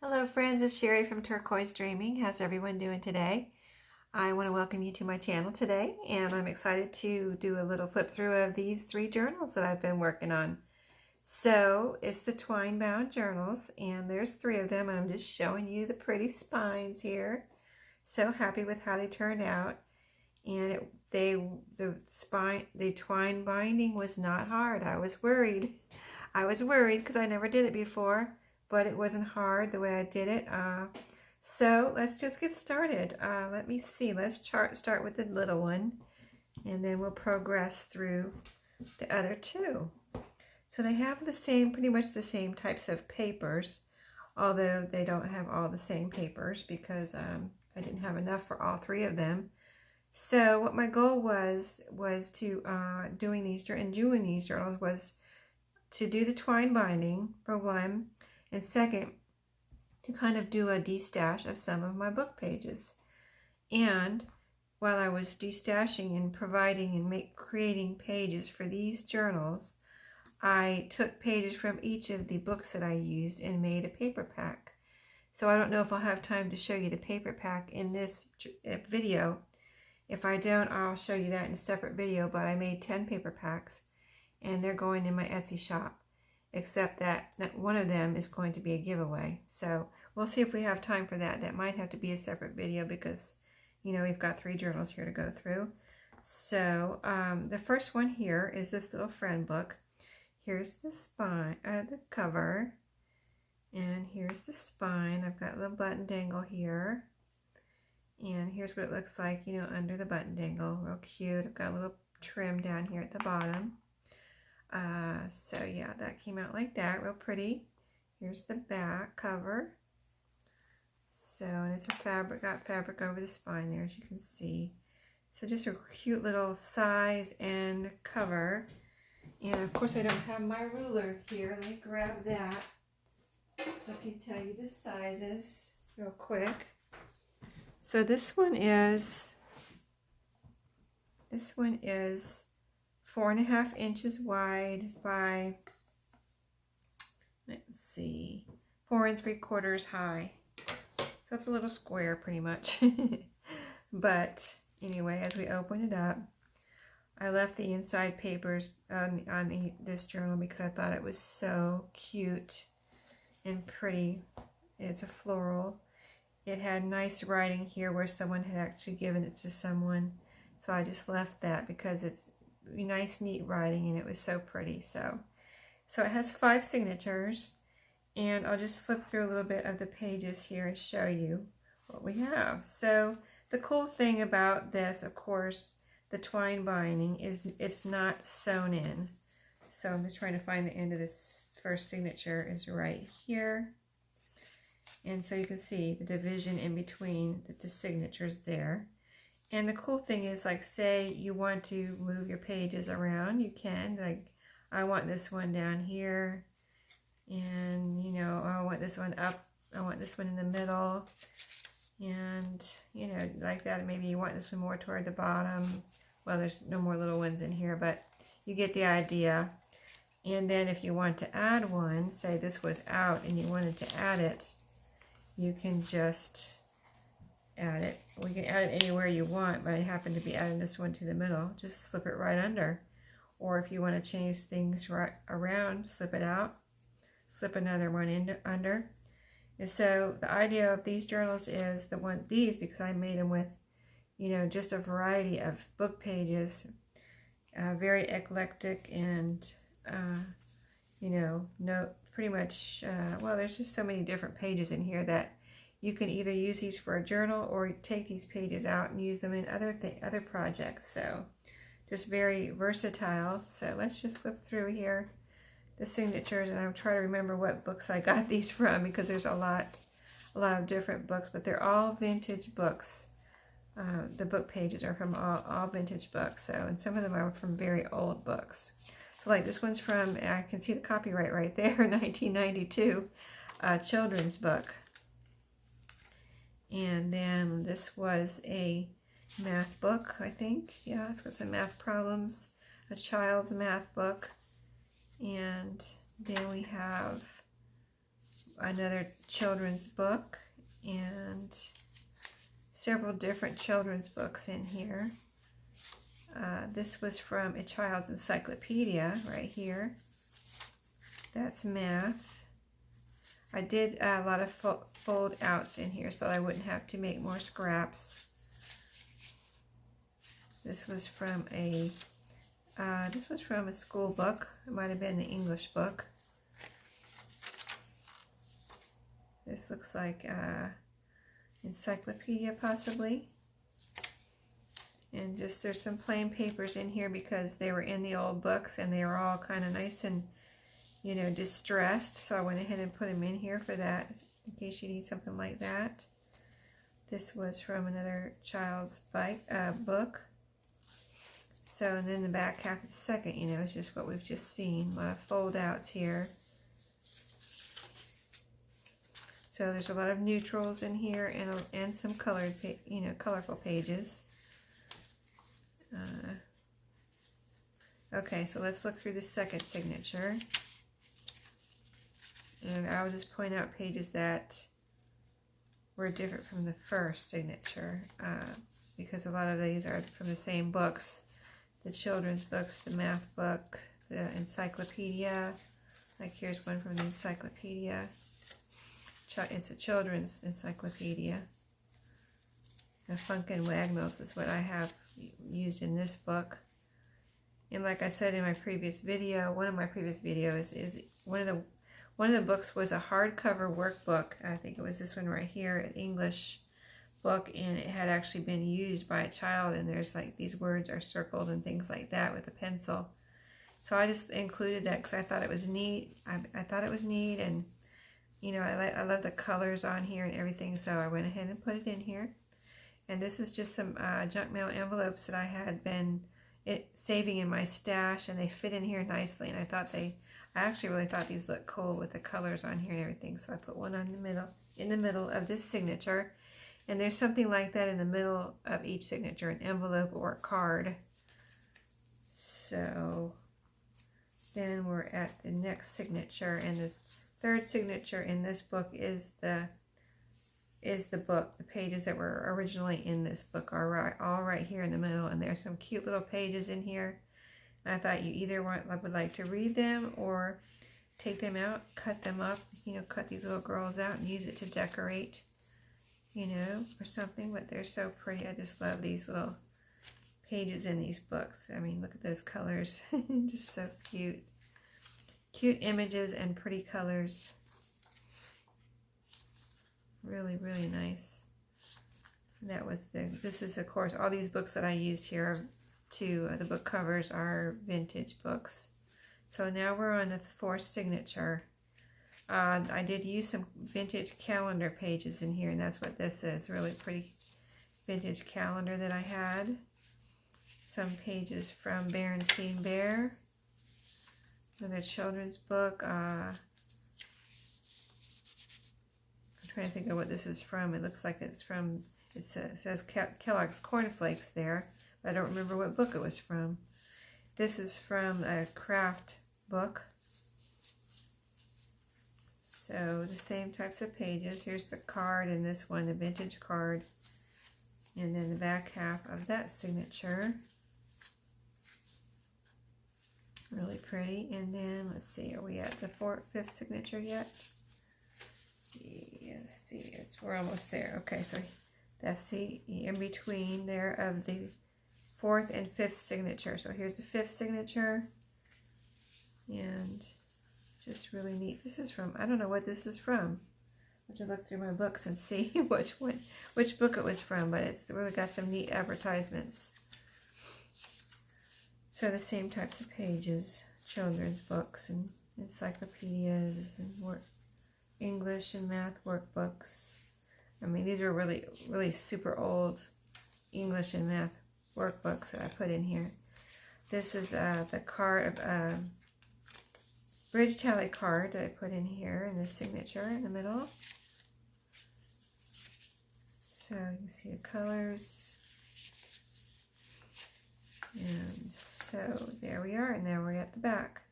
Hello friends, it's Sherry from Turquoise Dreaming. How's everyone doing today? I want to welcome you to my channel today, and I'm excited to do a little flip through of these 3 journals that I've been working on. So it's the Twine bound journals, and there's 3 of them. I'm just showing you the pretty spines here. So happy with how they turned out. And the twine binding was not hard. I was worried because I never did it before, but it wasn't hard the way I did it. So let's just get started. Let me see. Let's start with the little one, and then we'll progress through the other 2. So they have pretty much the same types of papers, although they don't have all the same papers because I didn't have enough for all 3 of them. So what my goal was to doing these journals was to do the twine binding for one, and second, to kind of do a destash of some of my book pages. And while I was destashing and providing and creating pages for these journals, I took pages from each of the books that I used and made a paper pack. So I don't know if I'll have time to show you the paper pack in this video. If I don't, I'll show you that in a separate video, but I made 10 paper packs, and they're going in my Etsy shop, except that one of them is going to be a giveaway. So we'll see if we have time for that. That might have to be a separate video because, you know, we've got 3 journals here to go through. So the first one here is this little friend book. Here's the spine, the cover, and here's the spine. I've got a little button dangle here. And here's what it looks like, you know, under the button dangle. Real cute. I've got a little trim down here at the bottom. So yeah, that came out like that. Real pretty. Here's the back cover. So, and it's got fabric over the spine there, as you can see. So just a cute little size and cover. And of course I don't have my ruler here. Let me grab that. I can tell you the sizes real quick. So this one is 4.5 inches wide by, let's see, 4 3/4 high. So it's a little square pretty much. But anyway, as we open it up, I left the inside papers on this journal because I thought it was so cute and pretty. It's a floral. It had nice writing here where someone had actually given it to someone. So I just left that because it's nice, neat writing, and it was so pretty. So it has 5 signatures, and I'll just flip through a little bit of the pages here and show you what we have. So the cool thing about this, of course, the twine binding, is it's not sewn in. So I'm just trying to find the end of this first signature is right here. And so you can see the division in between the signatures there. And the cool thing is, like, say you want to move your pages around, you can. Like, I want this one down here, and, you know, I want this one up, I want this one in the middle, and, you know, like that. Maybe you want this one more toward the bottom. Well, there's no more little ones in here, but you get the idea. And then if you want to add one, say this was out and you wanted to add it, you can just add it. We can add it anywhere you want, but I happen to be adding this one to the middle. Just slip it right under. Or if you want to change things right around, slip it out, slip another one in under. And so the idea of these journals is because I made them with, you know, just a variety of book pages, very eclectic, and you know, pretty much, well, there's just so many different pages in here that you can either use these for a journal or take these pages out and use them in other projects. So just very versatile. So let's just flip through here the signatures, and I'll try to remember what books I got these from, because there's a lot of different books, but they're all vintage books. The book pages are from all vintage books. So, and some of them are from very old books. So like this one's from, I can see the copyright right there, 1992, children's book. And then this was a math book, I think. Yeah, it's got some math problems, a child's math book. And then we have another children's book and several different children's books in here. This was from a child's encyclopedia right here. That's math. I did a lot of fold outs in here so that I wouldn't have to make more scraps. This was from a school book. It might have been the English book. This looks like encyclopedia possibly. And just there's some plain papers in here because they were in the old books and they were all kind of nice and, you know, distressed. So I went ahead and put them in here for that in case you need something like that. This was from another child's book. So, and then the back half of the second, you know, is just what we've just seen. A lot of fold outs here. So there's a lot of neutrals in here and some colored, you know, colorful pages. Okay, so let's look through the second signature. And I'll just point out pages that were different from the first signature because a lot of these are from the same books. The children's books, the math book, the encyclopedia. Like here's one from the encyclopedia. It's a children's encyclopedia. The Funkin' Wagnalls is what I have used in this book. And like I said in my previous video, one of my previous videos is one of the books was a hardcover workbook. I think it was this one right here, an English book, and it had actually been used by a child, and there's like these words are circled and things like that with a pencil. So I just included that because I thought it was neat. I thought it was neat, and you know, I love the colors on here and everything, so I went ahead and put it in here. And this is just some junk mail envelopes that I had been saving in my stash, and they fit in here nicely. And I actually really thought these looked cool with the colors on here and everything. So I put one in the middle of this signature. And there's something like that in the middle of each signature, an envelope or a card. So then we're at the next signature, and the third signature in this book is the book. The pages that were originally in this book are all right here in the middle, and there's some cute little pages in here. And I thought you either would like to read them or take them out, cut them up, you know, cut these little girls out and use it to decorate, you know, or something. But they're so pretty. I just love these little pages in these books. I mean, look at those colors. Just so cute. Cute images and pretty colors. Really, really nice. That was this is, of course, all these books that I used here the book covers are vintage books. So now we're on the fourth signature. I did use some vintage calendar pages in here, and that's what this is. Really pretty vintage calendar that I had. Some pages from Berenstain Bear. Another children's book. I'm trying to think of what this is from. It looks like it's from, it says Kellogg's Corn Flakes there, but I don't remember what book it was from. This is from a craft book. So the same types of pages. Here's the card in this one, a vintage card. And then the back half of that signature. Really pretty. And then, let's see, are we at the fifth signature yet? Yeah, let's see, we're almost there. Okay, so that's the in between there of the fourth and fifth signature. So here's the fifth signature. And just really neat. This is from, I don't know what this is from. I have to look through my books and see which book it was from, but it's really got some neat advertisements. So the same types of pages, children's books and encyclopedias and English and math workbooks. I mean, these are really, really super old English and math workbooks that I put in here. This is the card of bridge tally card that I put in here in the signature in the middle. So you can see the colors. And so there we are, and now we're at the back.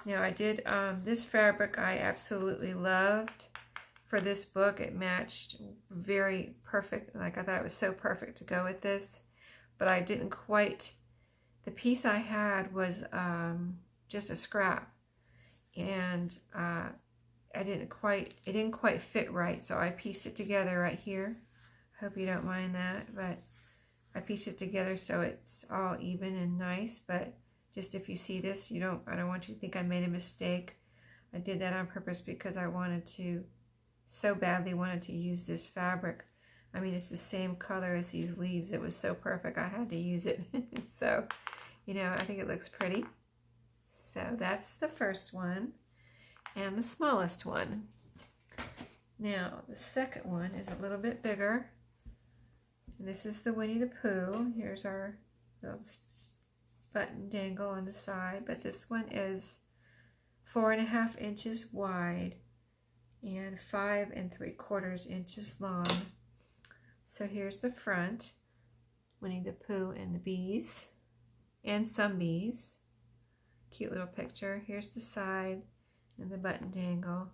Now I did, this fabric I absolutely loved for this book. It matched very perfect. Like I thought it was so perfect to go with this, but I didn't quite, the piece I had was just a scrap, and it didn't quite fit right, so I pieced it together right here. Hope you don't mind that, but I pieced it together so it's all even and nice. But just if you see this, I don't want you to think I made a mistake. I did that on purpose because I so badly wanted to use this fabric. I mean, it's the same color as these leaves. It was so perfect, I had to use it. So, I think it looks pretty. So that's the first one and the smallest one. Now, the second one is a little bit bigger. And this is the Winnie the Pooh. Here's our little button dangle on the side, but this one is 4.5 inches wide and 5 3/4 inches long. So here's the front, Winnie the Pooh and the bees, and some bees. Cute little picture. Here's the side and the button dangle.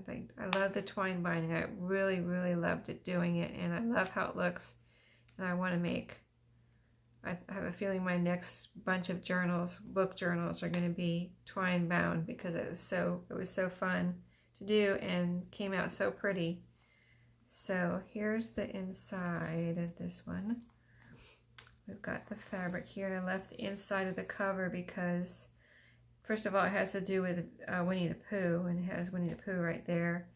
I love the twine binding. I really, really loved doing it, and I love how it looks. And I want to make, I have a feeling my next bunch of journals, book journals, are going to be twine bound because it was so fun to do and came out so pretty. So here's the inside of this one. We've got the fabric here, and I left the inside of the cover because, first of all, it has to do with Winnie the Pooh, and it has Winnie the Pooh right there.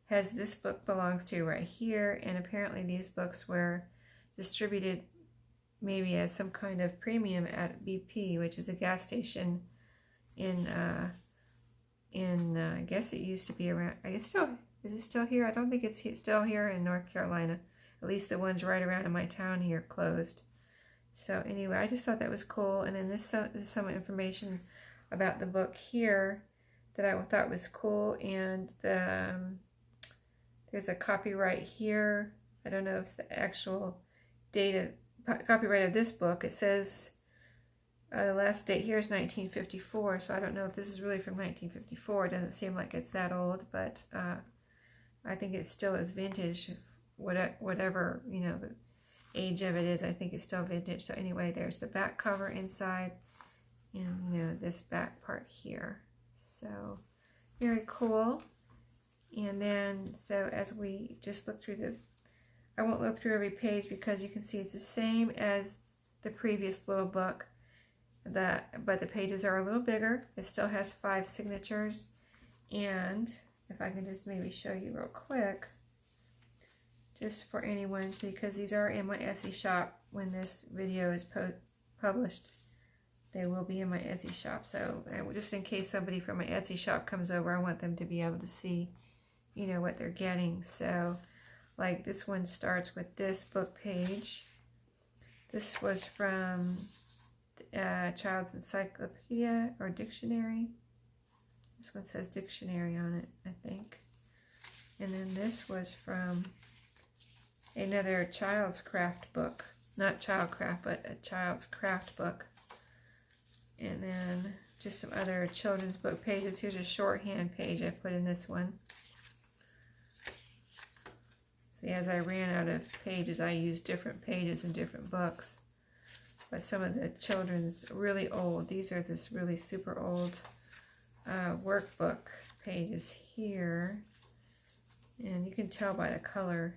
It has this book belongs to right here, and apparently these books were distributed maybe as some kind of premium at BP, which is a gas station in I guess it used to be around, I guess is it still here? I don't think it's still here in North Carolina. At least the ones right around in my town here closed. So anyway, I just thought that was cool. And then this is some information about the book here that I thought was cool. And there's a copyright here. I don't know if it's the actual date of copyright of this book. It says the last date here is 1954. So I don't know if this is really from 1954. It doesn't seem like it's that old, but I think it still is vintage. Whatever the age of it is, I think it's still vintage. So anyway, there's the back cover inside, and this back part here. So very cool. And then, so as we just look through I won't look through every page because you can see it's the same as the previous little book, but the pages are a little bigger. It still has 5 signatures. And if I can just maybe show you real quick, just for anyone, because these are in my Etsy shop when this video is published. They will be in my Etsy shop. So just in case somebody from my Etsy shop comes over, I want them to be able to see, what they're getting. So, like this one starts with this book page. This was from Child's Encyclopedia or Dictionary. This one says dictionary on it, I think. And then this was from another child's craft book. Not child craft, but a child's craft book. And then just some other children's book pages. Here's a shorthand page I put in this one. See, as I ran out of pages, I used different pages in different books. But some of the children's really old. These are this really super old workbook pages here. And you can tell by the color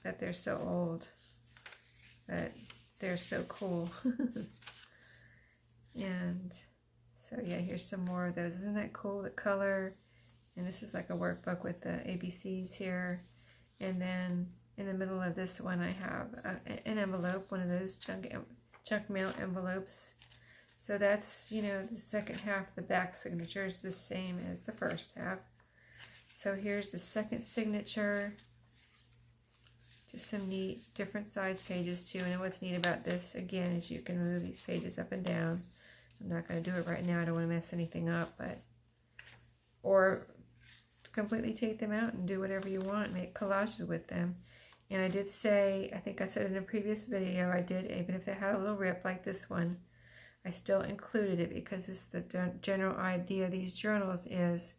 that they're so old. But they're so cool. And so yeah, here's some more of those. Isn't that cool, the color? And this is like a workbook with the ABCs here. And then in the middle of this one, I have an envelope, one of those chunk mail envelopes. So that's, the second half, the back signature is the same as the first half. So here's the second signature. Just some neat, different size pages too. And what's neat about this, again, is you can move these pages up and down. I'm not going to do it right now. I don't want to mess anything up, or completely take them out and do whatever you want, make collages with them. And I did say, I think I said in a previous video, even if they had a little rip like this one, I still included it because it's the general idea of these journals is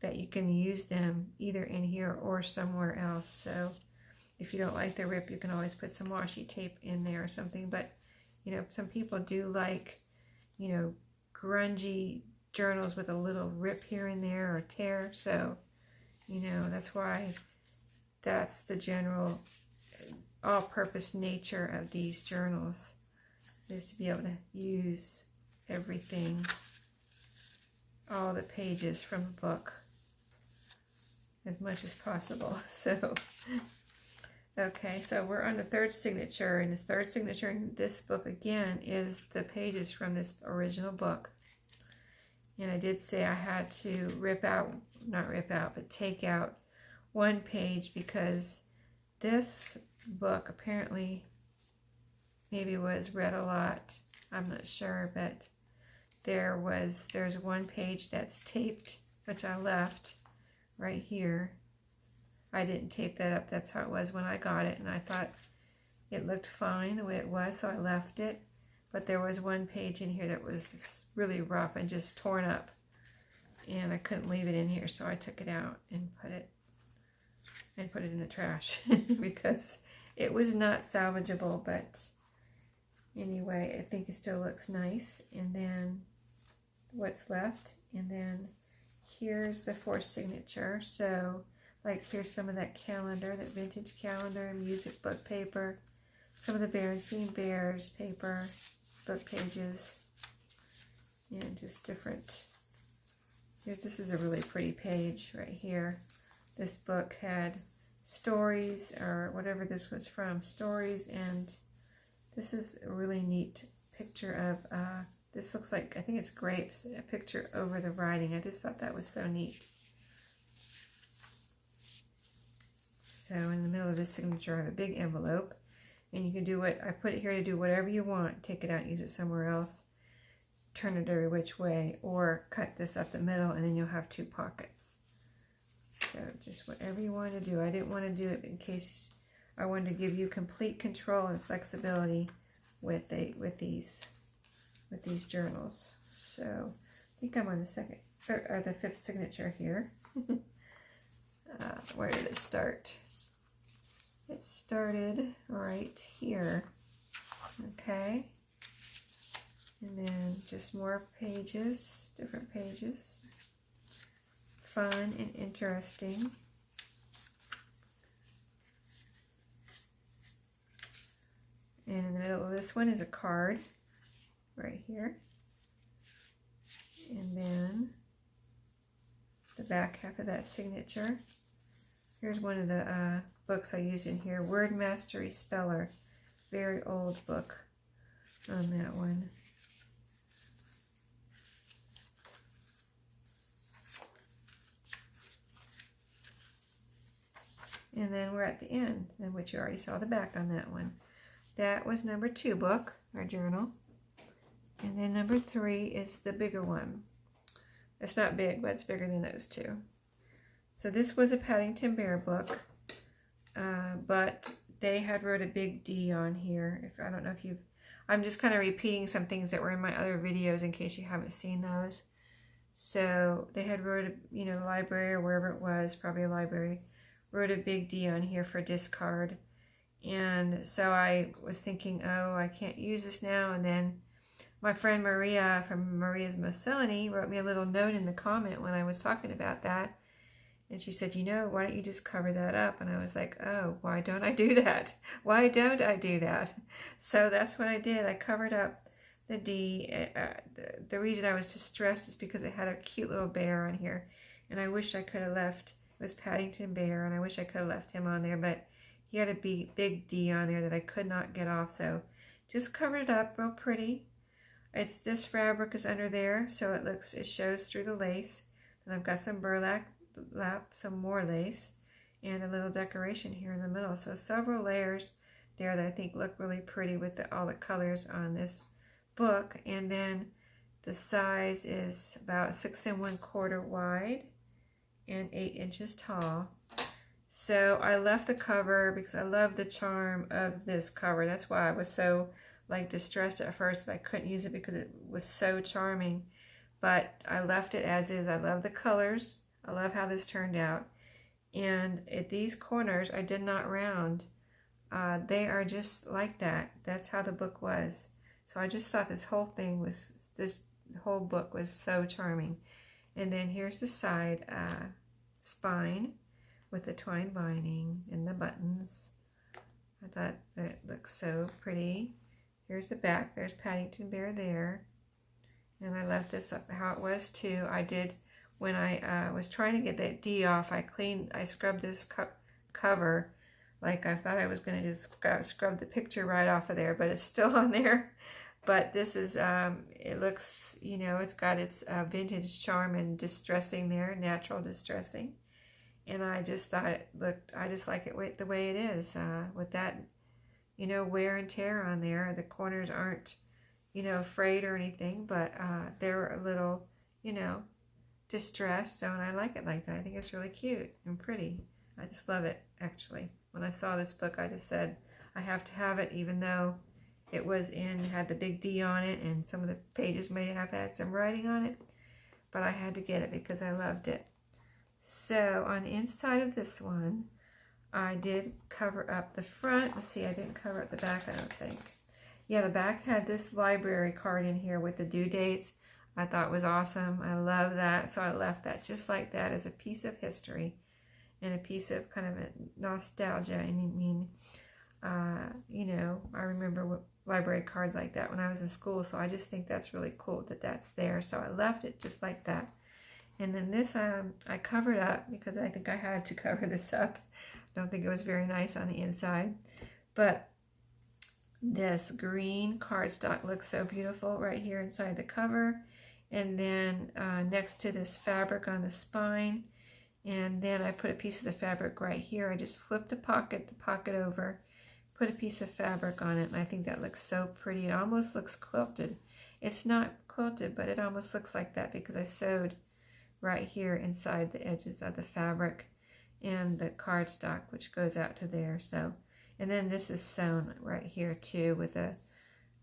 that you can use them either in here or somewhere else. So if you don't like the rip, you can always put some washi tape in there or something. But, you know, some people do like, you know, grungy journals with a little rip here and there or tear. So, you know, that's why that's the general all-purpose nature of these journals, is to be able to use everything, all the pages from the book as much as possible. So, okay, so we're on the third signature, and the third signature in this book again is the pages from this original book. And I did say I had to but take out one page one this book apparently maybe was read a lot. I'm not sure, but there's one page that's taped, which I left right here. I didn't tape that up. That's how it was when I got it, and I thought it looked fine the way it was, so I left it. But there was one page in here that was really rough and just torn up, and I couldn't leave it in here, so I took it out and put it in the trash because it was not salvageable. But anyway, I think it still looks nice. And then what's left, and then here's the fourth signature. So like here's some of that calendar, that vintage calendar, music book paper, some of the Berenstain Bears paper, book pages, and just different. This is a really pretty page right here. This book had stories, or whatever this was from, stories, and this is a really neat picture of, this looks like, I think it's grapes, a picture over the writing. I just thought that was so neat. So in the middle of this signature, I have a big envelope, and you can do what, I put it here to do whatever you want. Take it out and use it somewhere else. Turn it every which way, or cut this up the middle, and then you'll have two pockets. So just whatever you want to do. I didn't want to do it in case I wanted to give you complete control and flexibility with these journals. So I think I'm on the fifth signature here. Where did it start? It started right here. Okay. And then just more pages, different pages. Fun and interesting. And in the middle of this one is a card right here. And then the back half of that signature. Here's one of the books I used in here, Word Mastery Speller. Very old book on that one. And then we're at the end, which you already saw the back on that one. That was number 2 book, our journal. And then number 3 is the bigger one. It's not big, but it's bigger than those two. So this was a Paddington Bear book, but they had wrote a big D on here. I don't know if you've, I'm just kind of repeating some things that were in my other videos in case you haven't seen those. So they had wrote, library or wherever it was, probably a library, wrote a big D on here for discard. And so I was thinking, oh, I can't use this now. And then my friend Maria from Maria's Miscellany wrote me a little note in the comment when I was talking about that. And she said, why don't you just cover that up? And I was like, oh, why don't I do that? Why don't I do that? So that's what I did. I covered up the D. The reason I was distressed is because it had a cute little bear on here. And I wish I could have left, it was Paddington Bear, and I wish I could have left him on there, but he had a big D on there that I could not get off. So just covered it up real pretty. This fabric is under there, so it shows through the lace. And I've got some burlap, some more lace, and a little decoration here in the middle. So several layers there that I think look really pretty with all the colors on this book. And then the size is about 6 1/4 wide and 8 inches tall. So I left the cover because I love the charm of this cover. That's why I was so like distressed at first that I couldn't use it because it was so charming. But I left it as is. I love the colors. I love how this turned out. And at these corners, I did not round. They are just like that. That's how the book was. So I just thought this whole book was so charming. And then here's the side spine with the twine lining and the buttons. I thought that looked so pretty. Here's the back. There's Paddington Bear there. And I left this up how it was too. I did, when I was trying to get that D off, I scrubbed this cover. Like I thought I was going to just scrub the picture right off of there, but it's still on there. But this is, it looks, you know, it's got its vintage charm and distressing there, natural distressing. And I just thought it looked, I just like it the way it is, with that, you know, wear and tear on there. The corners aren't, you know, frayed or anything, but they're a little, you know, distressed. So, and I like it like that. I think it's really cute and pretty. I just love it, actually. When I saw this book, I just said, I have to have it, even though it had the big D on it, and some of the pages may have had some writing on it, but I had to get it because I loved it. So on the inside of this one, I did cover up the front. Let's see, I didn't cover up the back, I don't think. Yeah, the back had this library card in here with the due dates. I thought it was awesome. I love that. So I left that just like that as a piece of history and a piece of kind of a nostalgia. And I mean, you know, I remember library cards like that when I was in school. So I just think that's really cool that that's there. So I left it just like that. And then this, I covered up because I think I had to cover this up. I don't think it was very nice on the inside. But this green cardstock looks so beautiful right here inside the cover. And then next to this fabric on the spine. And then I put a piece of the fabric right here. I just flipped the pocket over, put a piece of fabric on it, and I think that looks so pretty. It almost looks quilted. It's not quilted, but it almost looks like that because I sewed right here inside the edges of the fabric and the cardstock, which goes out to there. So, and then this is sewn right here too with a,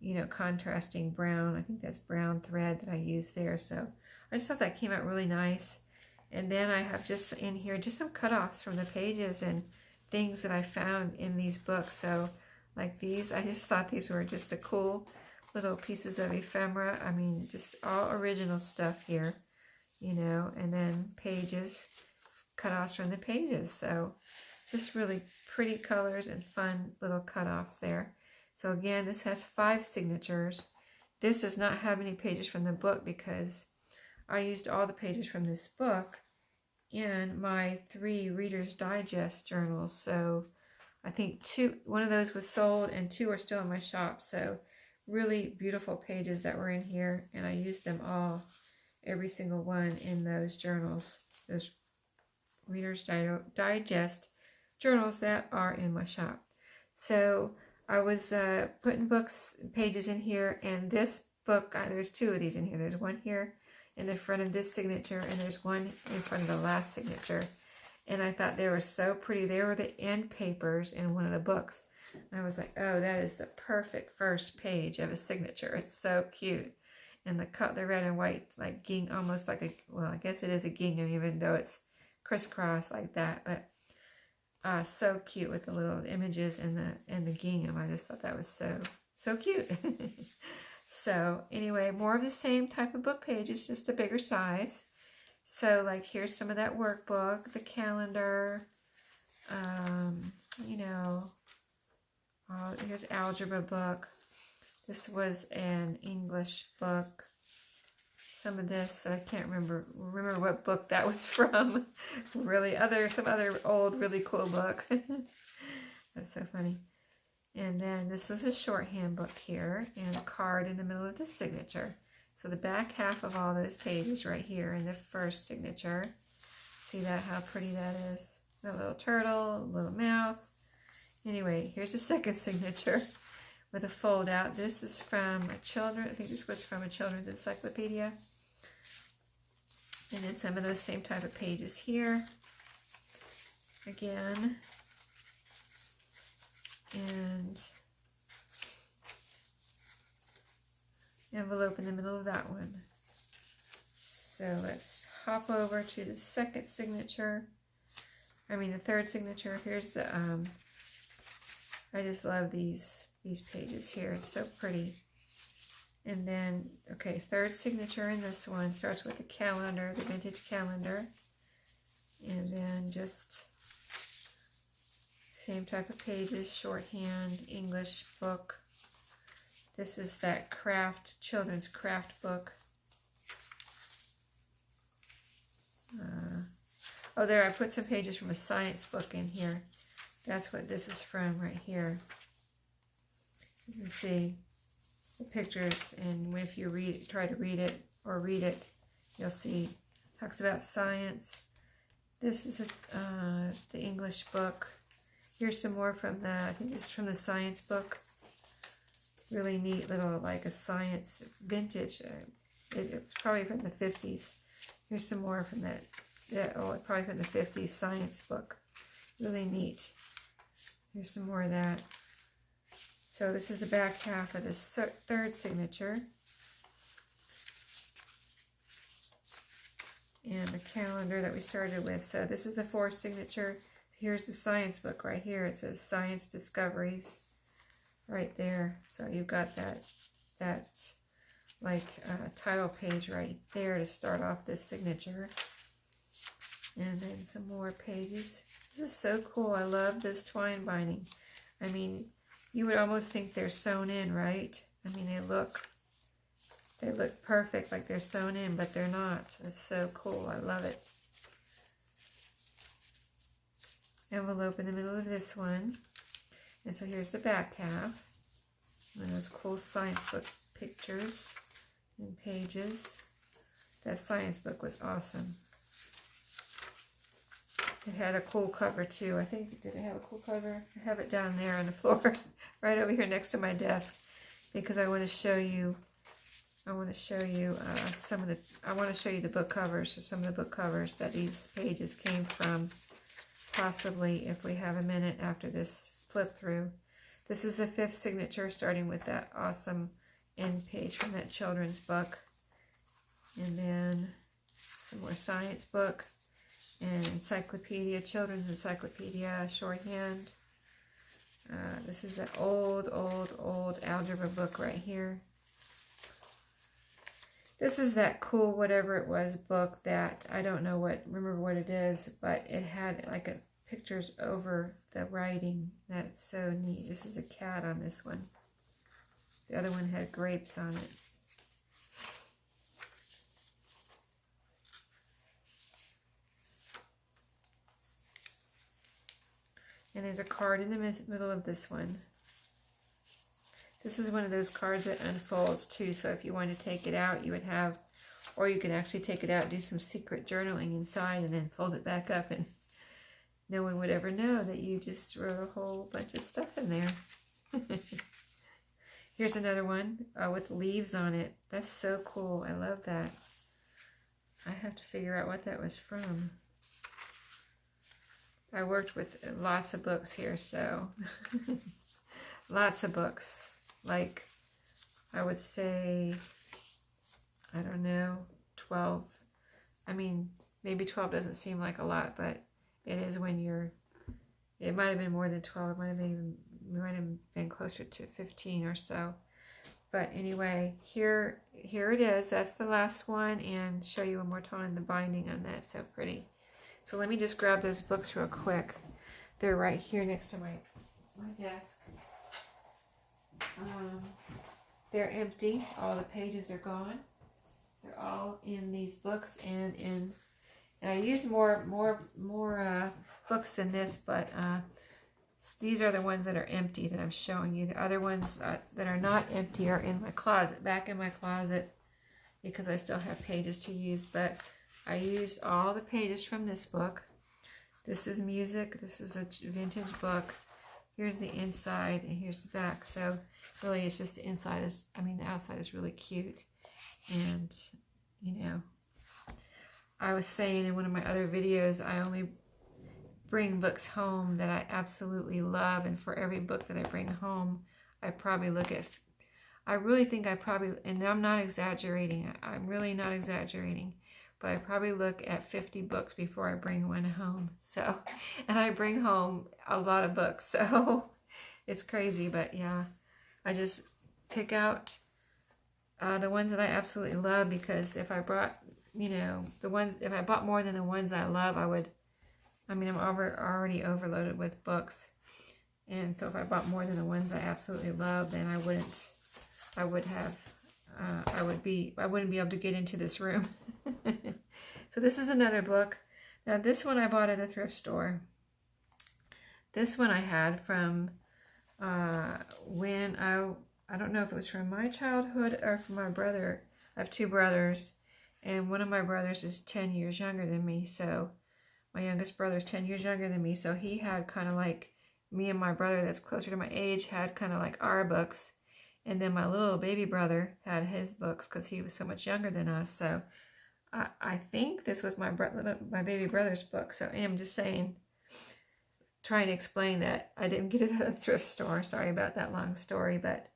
you know, contrasting brown. I think that's brown thread that I used there. So I just thought that came out really nice. And then I have just in here just some cutoffs from the pages and things that I found in these books. So like these, I just thought these were just a cool little pieces of ephemera. I mean, just all original stuff here, you know, and then pages, cutoffs from the pages. So just really pretty colors and fun little cutoffs there. So again, this has 5 signatures. This does not have any pages from the book because I used all the pages from this book in my 3 Reader's Digest journals. So I think one of those was sold and 2 are still in my shop. So really beautiful pages that were in here, and I used them all, every single one in those journals, those Reader's Digest journals that are in my shop. So I was putting pages in here, and this book, there's 2 of these in here. There's one here in the front of this signature, and there's one in front of the last signature. And I thought they were so pretty. They were the end papers in one of the books. And I was like, oh, that is the perfect first page of a signature. It's so cute. And the red and white, like ging, almost like a, well, I guess it is a gingham, even though it's crisscross like that. But so cute with the little images and the gingham. I just thought that was so cute. So anyway, more of the same type of book pages, just a bigger size. So like here's some of that workbook, the calendar, you know, here's algebra book. This was an English book. Some of this that I can't remember what book that was from. Really, some other old, really cool book. That's so funny. And then this is a shorthand book here, and a card in the middle of the signature. So the back half of all those pages right here in the first signature. See that, how pretty that is? A little turtle, a little mouse. Anyway, here's the second signature with a fold out. This is from I think this was from a children's encyclopedia. And then some of those same type of pages here. Again. And envelope in the middle of that one. So let's hop over to the second signature. I mean the third signature. Here's the I just love these pages here. It's so pretty. And then, okay, third signature in this one starts with the calendar, the vintage calendar. And then just same type of pages, shorthand, English book. This is that craft, children's craft book. Oh, there, I put some pages from a science book in here. That's what this is from right here. You can see the pictures, and if you try to read it, you'll see it talks about science. This is the English book. Here's some more from the, I think this is from the science book. Really neat little, like a science vintage. It's probably from the 50s. Here's some more from that. Yeah, oh, it's probably from the 50s science book. Really neat. Here's some more of that. So this is the back half of this third signature. And the calendar that we started with. So this is the fourth signature. Here's the science book right here. It says Science Discoveries right there. So you've got that like title page right there to start off this signature. And then some more pages. This is so cool. I love this twine binding. I mean, you would almost think they're sewn in, right? I mean, they look perfect, like they're sewn in, but they're not. It's so cool. I love it. Envelope in the middle of this one. And so here's the back half. And those cool science book pictures and pages. That science book was awesome. It had a cool cover too. I think, did it have a cool cover? I have it down there on the floor, right over here next to my desk, because I want to show you. I want to show you the book covers, so some of the book covers that these pages came from. Possibly, if we have a minute after this flip through. This is the fifth signature, starting with that awesome end page from that children's book, and then some more science book. And encyclopedia, children's encyclopedia, shorthand. This is an old algebra book right here. This is that cool whatever it was book that I don't know remember what it is, but it had like pictures over the writing. That's so neat. This is a cat on this one. The other one had grapes on it. And there's a card in the middle of this one. This is one of those cards that unfolds too, so if you want to take it out, you would have, or you can actually take it out, do some secret journaling inside, and then fold it back up, and no one would ever know that you just wrote a whole bunch of stuff in there. Here's another one with leaves on it. That's so cool. I love that. I have to figure out what that was from. I worked with lots of books here, so lots of books. Like, I would say, I don't know, 12. I mean, maybe 12 doesn't seem like a lot, but it is when you're, it might have been more than 12. It might have been closer to 15 or so. But anyway, here it is. That's the last one, and show you one more time the binding on that. So pretty. So let me just grab those books real quick. They're right here next to my desk. They're empty. All the pages are gone. They're all in these books, and I used more books than this, but these are the ones that are empty that I'm showing you. The other ones that are not empty are in my closet, back in my closet, because I still have pages to use. But I used all the pages from this book. This is music. This is a vintage book. Here's the inside, and here's the back. So really, it's just the inside is, the outside is really cute. And, I was saying in one of my other videos, I only bring books home that I absolutely love. And for every book that I bring home, I probably look at, I really think I probably, and I'm not exaggerating, I'm really not exaggerating, but I probably look at 50 books before I bring one home. So, and I bring home a lot of books, so it's crazy. But yeah, I just pick out the ones that I absolutely love, because if I brought, you know, if I bought more than the ones I love, I'm already overloaded with books. And so if I bought more than the ones I absolutely love, then I wouldn't be able to get into this room. So this is another book. Now this one I bought at a thrift store. This one I had from when I don't know if it was from my childhood or from my brother. I have two brothers, and one of my brothers is 10 years younger than me. So my youngest brother is 10 years younger than me. So he had kind of like, me and my brother that's closer to my age had kind of like our books. And then my little baby brother had his books because he was so much younger than us. So I think this was my baby brother's book. So I'm just saying, trying to explain that I didn't get it at a thrift store. Sorry about that long story. But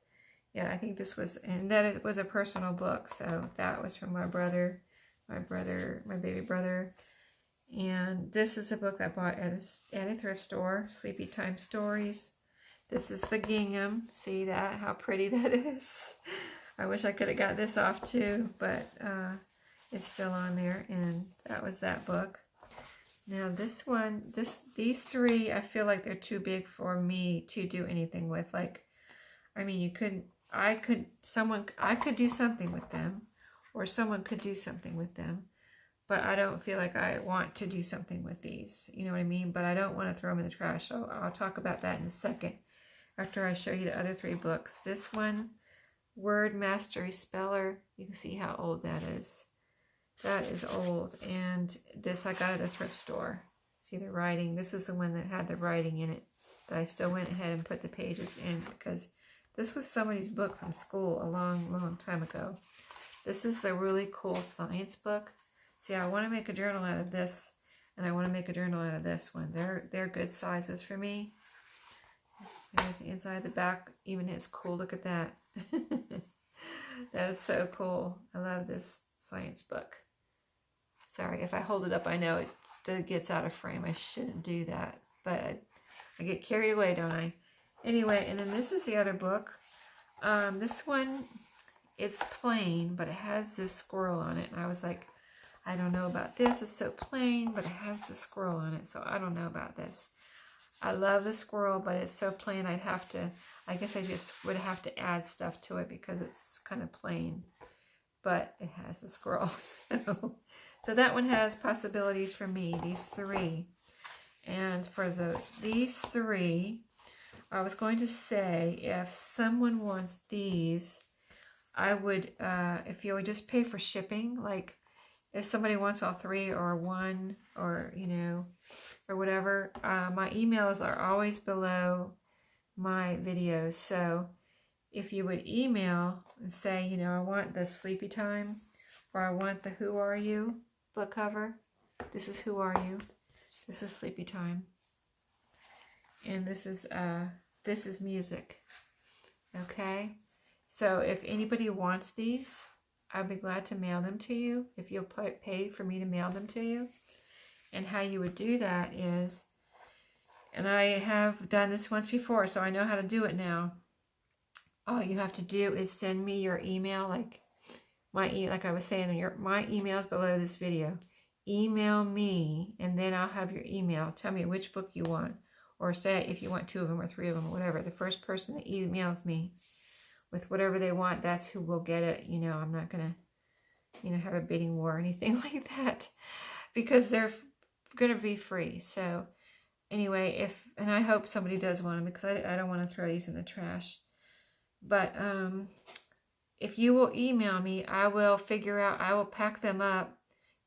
yeah, I think this was, and that it was a personal book. So that was from my baby brother. And this is a book I bought at a thrift store, Sleepy Time Stories. This is the gingham. See that? How pretty that is. I wish I could have got this off too, but it's still on there, and that was that book. Now this one, these three, I feel like they're too big for me to do anything with. Like, I mean, I could do something with them, or someone could do something with them. But I don't feel like I want to do something with these. You know what I mean? But I don't want to throw them in the trash. So I'll talk about that in a second after I show you the other three books. This one, Word Mastery Speller. You can see how old that is. That is old. And this I got at a thrift store. See the writing? This is the one that had the writing in it. But I still went ahead and put the pages in because this was somebody's book from school a long, long time ago. This is the really cool science book. See, I want to make a journal out of this, and I want to make a journal out of this one. They're good sizes for me. There's the inside, the back, even is cool. Look at that. That is so cool. I love this science book. Sorry, if I hold it up, I know it still gets out of frame. I shouldn't do that, but I get carried away, don't I? Anyway, and then this is the other book. This one, it's plain, but it has this squirrel on it, and I was like, I don't know about this. It's so plain, but it has the squirrel on it, so I don't know about this. I love the squirrel, but it's so plain I guess I just would have to add stuff to it because it's kind of plain, but it has the squirrel. So that one has possibilities for me, these three. And for these three, I was going to say, if someone wants these, I would, if you would just pay for shipping, like, if somebody wants all three or one or, you know, or whatever, my emails are always below my videos. So if you would email and say, you know, I want the Sleepy Time, or I want the Who Are You book cover. This is Who Are You. This is Sleepy Time. And this is music. Okay? So if anybody wants these, I'd be glad to mail them to you if you'll pay for me to mail them to you. And how you would do that is, and I have done this once before, so I know how to do it now. All you have to do is send me your email, like I was saying, my email is below this video. Email me, and then I'll have your email. Tell me which book you want, or say if you want 2 of them or 3 of them or whatever. The first person that emails me with whatever they want, that's who will get it. You know, I'm not going to, you know, have a bidding war or anything like that, because they're going to be free. So anyway, and I hope somebody does want them, because I don't want to throw these in the trash. But if you will email me, I will pack them up,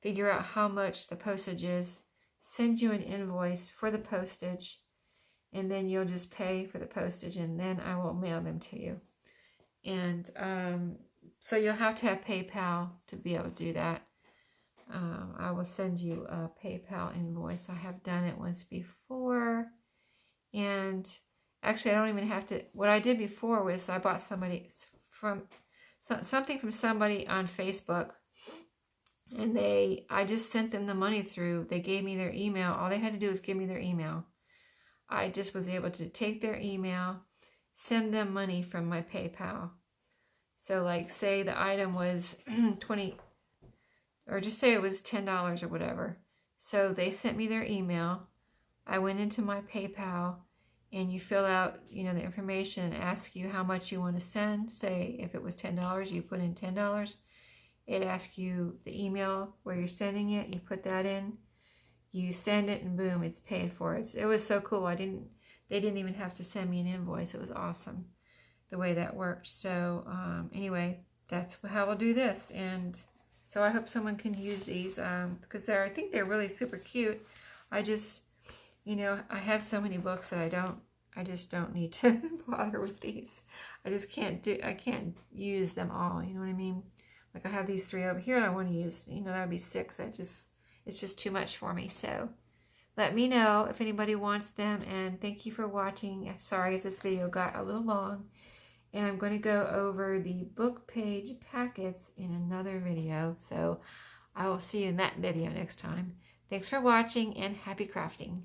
figure out how much the postage is, send you an invoice for the postage, and then you'll just pay for the postage, and then I will mail them to you. And so you'll have to have PayPal to be able to do that. I will send you a PayPal invoice. I have done it once before. And actually, I don't even have to. What I did before was I bought somebody from something from somebody on Facebook, and I just sent them the money through. They gave me their email. All they had to do was give me their email. I just was able to take their email, send them money from my PayPal. So like say the item was 20, or just say it was $10 or whatever. So they sent me their email. I went into my PayPal, and you fill out, you know, the information and ask you how much you want to send. Say if it was $10, you put in $10. It asks you the email where you're sending it. You put that in. You send it, and boom, it's paid for. It was so cool. They didn't even have to send me an invoice. It was awesome the way that worked. So anyway, that's how we'll do this. And so I hope someone can use these because I think they're really super cute. I just, you know, I have so many books that I just don't need to bother with these. I can't use them all, you know what I mean? Like I have these 3 over here I want to use, you know, that would be 6. It's just too much for me. So let me know if anybody wants them, and thank you for watching. Sorry if this video got a little long, and I'm going to go over the book page packets in another video. So I will see you in that video next time. Thanks for watching, and happy crafting.